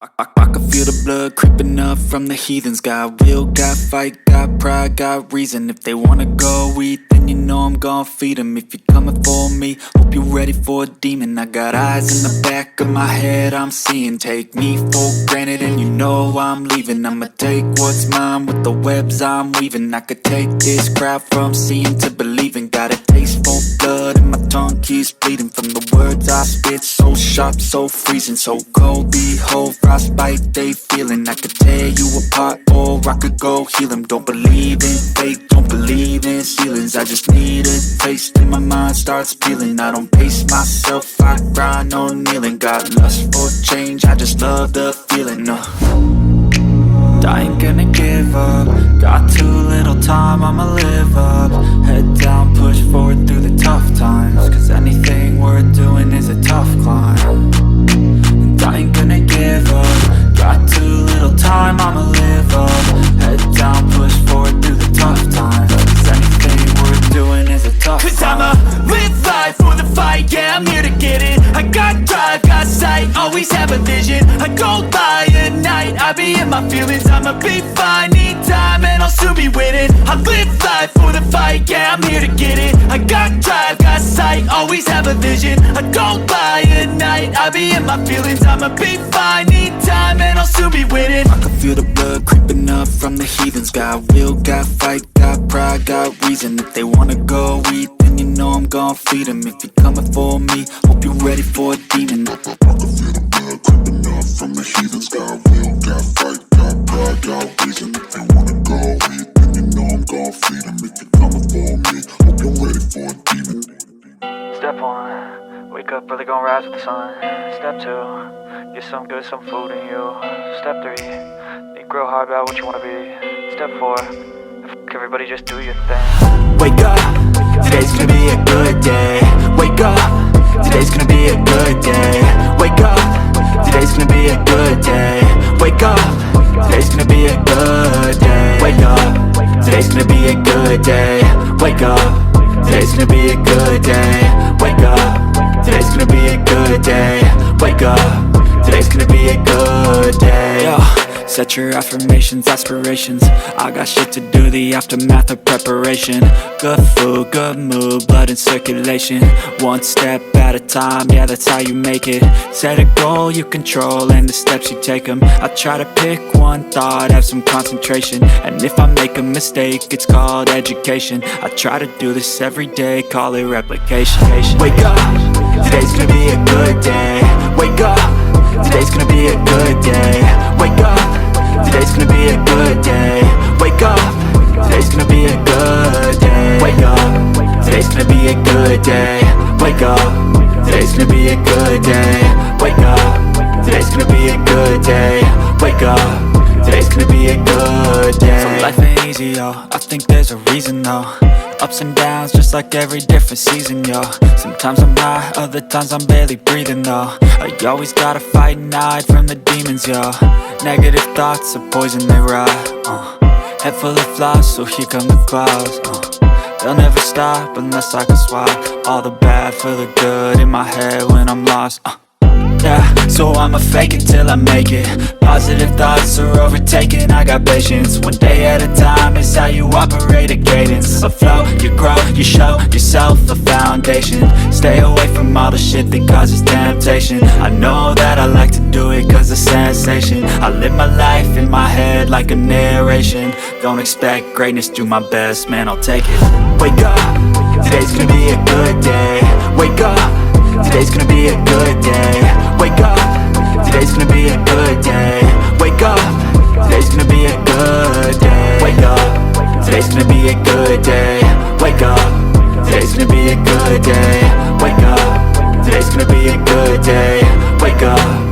I can feel the blood creeping up from the heathens. Got will, got fight, got pride, got reason. If they wanna go eat, then you know I'm gon' feed them. If you're coming for me, hope you're ready for a demon. I got eyes in the back of my head, I'm seeing. Take me for granted and you know I'm leaving. I'ma take what's mine with the webs I'm weaving. I could take this crowd from seeing to believing. Got a taste for blood and my tongue keeps bleeding from the words I spit. So sharp, so freezing, so cold. Behold, frostbite they feeling. I could tear you apart or I could go heal them. Don't believe in fate, don't believe in ceilings. I just need a taste and my mind starts peeling. I don't pace myself, I grind on kneeling. Got lust for change, I just love the feeling. I ain't gonna give up. Got too little time, I'ma live up. Head down, push forward through the tough times. Cause anything worth doing is a tough climb. And I ain't gonna give up. Got too little time, I'ma live up. Head down, push forward through the tough times. Cause anything worth doing is a tough climb. Cause I'ma live life for the fight, yeah, I'm here to get it. I got drive, got sight, always have a vision. I go by at night, I be in my feelings. I'ma be fine, need time, and I'll soon be winning. I live life for the fight, yeah, I'm here to get it. I got drive, got sight, always have a vision. I go by at night, I be in my feelings. I'ma be fine, need time, and I'll soon be winning. I can feel the blood creeping up from the heathens. Got will, got fight, got pride, got reason. If they wanna go eat, then you know I'm gon' feed them. If you're coming for me, hope you're ready for a demon. I can feel the blood creeping up from the heathens. Got will, got fight, got pride, got reason. If they wanna go eat, then you know I'm gon' feed them. If you're coming for me, hope you're ready for a demon. Step 1, wake up early, gon' rise with the sun. Step 2, get some good, some food in you. Step 3, think real hard about what you wanna be. Step 4, fuck everybody, just do your thing. Wake up, today's gonna be a good day. Wake up, today's gonna be a good day. Wake up, today's gonna be a good day. Wake up, today's gonna be a good day. Wake up, today's gonna be a good day. Wake up, today's gonna be a good day. Wake up, today's gonna be a good day. Wake up, today's gonna be a good day. Yo, set your affirmations, aspirations. I got shit to do, the aftermath of preparation. Good food, good mood, blood in circulation. One step at a time, yeah, that's how you make it. Set a goal you control and the steps you take them. I try to pick one thought, have some concentration. And if I make a mistake, it's called education. I try to do this every day, call it replication. Wake up, today's gonna be a good day. Wake up, today's gonna be a good day. Wake up, today's gonna be a good day. Wake up, today's gonna be a good day. Wake up, today's gonna be a good day. Wake up, today's gonna be a good day. Wake up, today's gonna be a good day. Wake up, today's gonna be a good day. So life ain't easy, yo, I think there's a reason though. Ups and downs, just like every different season, yo. Sometimes I'm high, other times I'm barely breathing, though. I always gotta fight and hide from the demons, yo. Negative thoughts are poison, they rot. Head full of flies, so here come the clouds. They'll never stop unless I can swap all the bad for the good in my head when I'm lost. Yeah, so I'ma fake it till I make it. Positive thoughts are overtaken, I got patience. One day at a time is how you operate a cadence. A flow, you grow, you show yourself a foundation. Stay away from all the shit that causes temptation. I know that I like to do it cause it's sensation. I live my life in my head like a narration. Don't expect greatness, do my best, man, I'll take it. Wake up, today's gonna be a good day. Wake up, today's gonna be a good day. Wake up, today's gonna be a good day. Wake up, today's gonna be a good day. Wake up, today's gonna be a good day. Wake up, today's gonna be a good day. Wake up, today's gonna be a good day. Wake up.